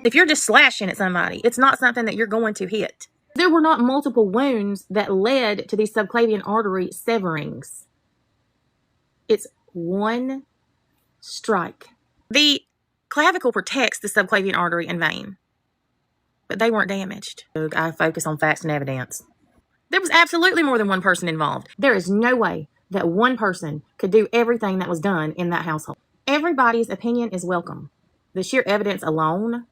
If you're just slashing at somebody, it's not something that you're going to hit. There were not multiple wounds that led to these subclavian artery severings. It's one strike. The clavicle protects the subclavian artery and vein, but they weren't damaged. I focus on facts and evidence. There was absolutely more than one person involved. There is no way that one person could do everything that was done in that household. Everybody's opinion is welcome. The sheer evidence alone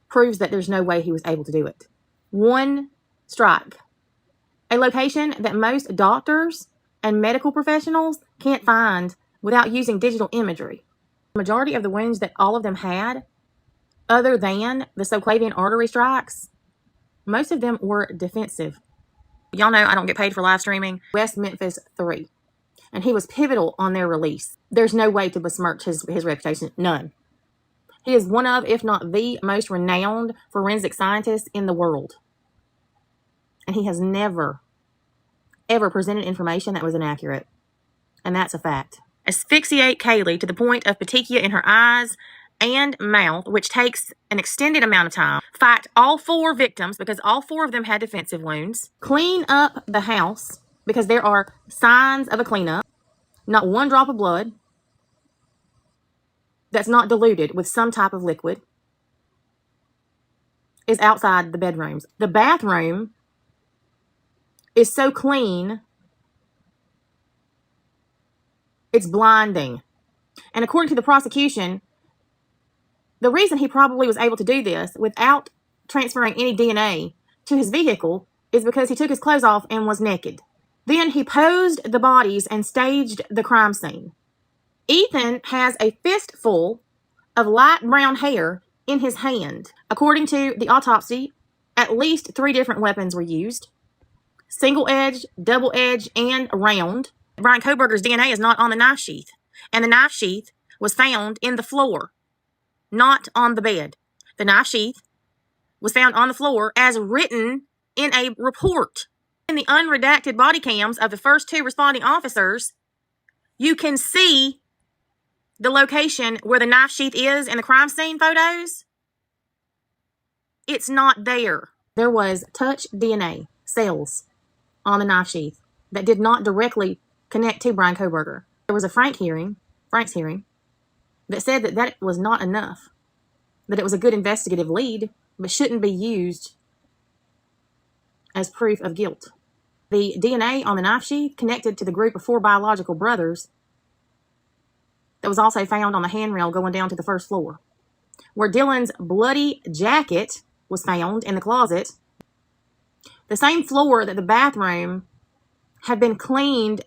proves that there's no way he was able to do it. One strike. A location that most doctors and medical professionals can't find without using digital imagery. The majority of the wounds that all of them had, other than the subclavian artery strikes, most of them were defensive. Y'all know I don't get paid for live streaming. West Memphis 3. And he was pivotal on their release. There's no way to besmirch his reputation. None. He is one of, if not the most renowned forensic scientist in the world. And he has never, ever presented information that was inaccurate. And that's a fact. Asphyxiate Kaylee to the point of petechia in her eyes and mouth, which takes an extended amount of time. Fight all 4 victims, because all 4 of them had defensive wounds. Clean up the house, because there are signs of a cleanup. Not one drop of blood that's not diluted with some type of liquid is outside the bedrooms. The bathroom is so clean, it's blinding. And according to the prosecution, the reason he probably was able to do this without transferring any DNA to his vehicle is because he took his clothes off and was naked. Then he posed the bodies and staged the crime scene. Ethan has a fistful of light brown hair in his hand. According to the autopsy, at least 3 different weapons were used. Single edge, double edge, and round. Brian Kohberger's DNA is not on the knife sheath. And the knife sheath was found in the floor, not on the bed. The knife sheath was found on the floor as written in a report. In the unredacted body cams of the first 2 responding officers, you can see the location where the knife sheath is in the crime scene photos. It's not there. There was touch DNA cells on the knife sheath that did not directly connect to Brian Kohberger. There was a Frank's hearing, that said that that was not enough, that it was a good investigative lead, but shouldn't be used as proof of guilt. The DNA on the knife sheath connected to the group of 4 biological brothers that was also found on the handrail going down to the first floor. Where Dylan's bloody jacket was found in the closet, the same floor that the bathroom had been cleaned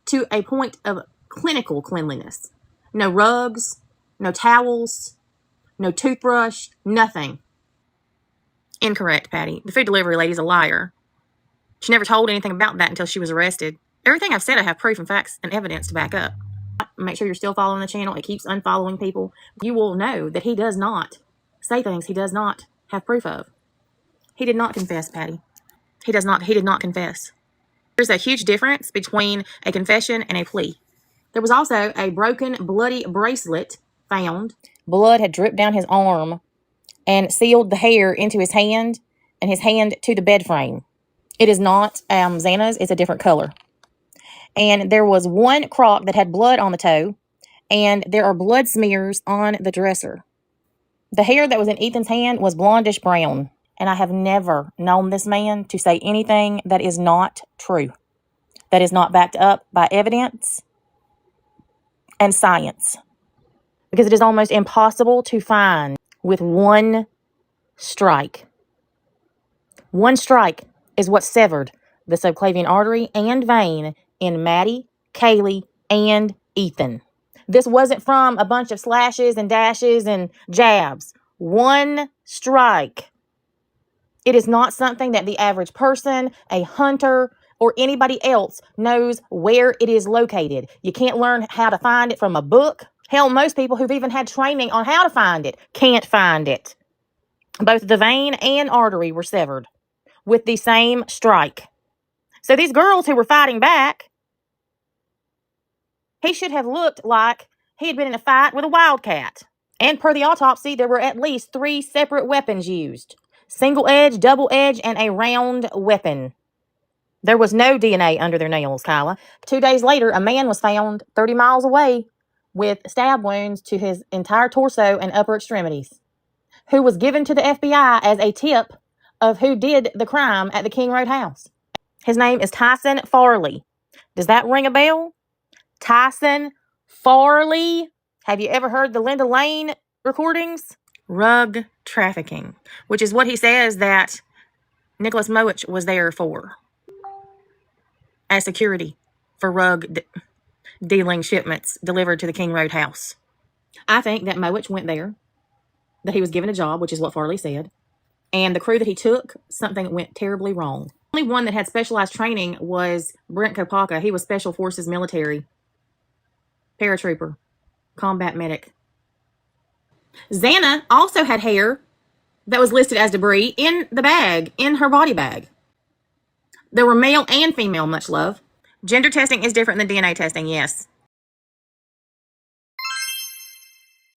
to a point of clinical cleanliness. No rugs, no towels, no toothbrush, nothing. Incorrect, Patty. The food delivery lady's a liar. She never told anything about that until she was arrested. Everything I've said, I have proof and facts and evidence to back up. Make sure you're still following the channel. It keeps unfollowing people. You will know that he does not say things he does not have proof of. He did not confess, Patty. He did not confess. There's a huge difference between a confession and a plea. There was also a broken, bloody bracelet found. Blood had dripped down his arm and sealed the hair into his hand and his hand to the bed frame. It is not Xana's. It's a different color. And there was 1 crock that had blood on the toe, and there are blood smears on the dresser. The hair that was in Ethan's hand was blondish brown, and I have never known this man to say anything that is not true, that is not backed up by evidence and science, because it is almost impossible to find with 1 strike. 1 strike is what severed the subclavian artery and vein in Maddie, Kaylee, and Ethan. This wasn't from a bunch of slashes and dashes and jabs. 1 strike. It is not something that the average person, a hunter, or anybody else knows where it is located. You can't learn how to find it from a book. Hell, most people who've even had training on how to find it can't find it. Both the vein and artery were severed with the same strike. So these girls who were fighting back, he should have looked like he had been in a fight with a wildcat. And per the autopsy, there were at least 3 separate weapons used. Single edge, double edge, and a round weapon. There was no DNA under their nails, Kyla. 2 days later, a man was found 30 miles away with stab wounds to his entire torso and upper extremities, who was given to the FBI as a tip of who did the crime at the King Road house. His name is Tyson Farley. Does that ring a bell? Tyson Farley? Have you ever heard the Linda Lane recordings? Rug trafficking, which is what he says that Nicholas Mowich was there for, as security for rug dealing shipments delivered to the King Road house. I think that Mowich went there, that he was given a job, which is what Farley said, and the crew that he took, something went terribly wrong. The only one that had specialized training was Brent Kopaka. He was Special Forces military, paratrooper, combat medic. Xana also had hair that was listed as debris in the bag, in her body bag. There were male and female, much love. Gender testing is different than DNA testing, yes.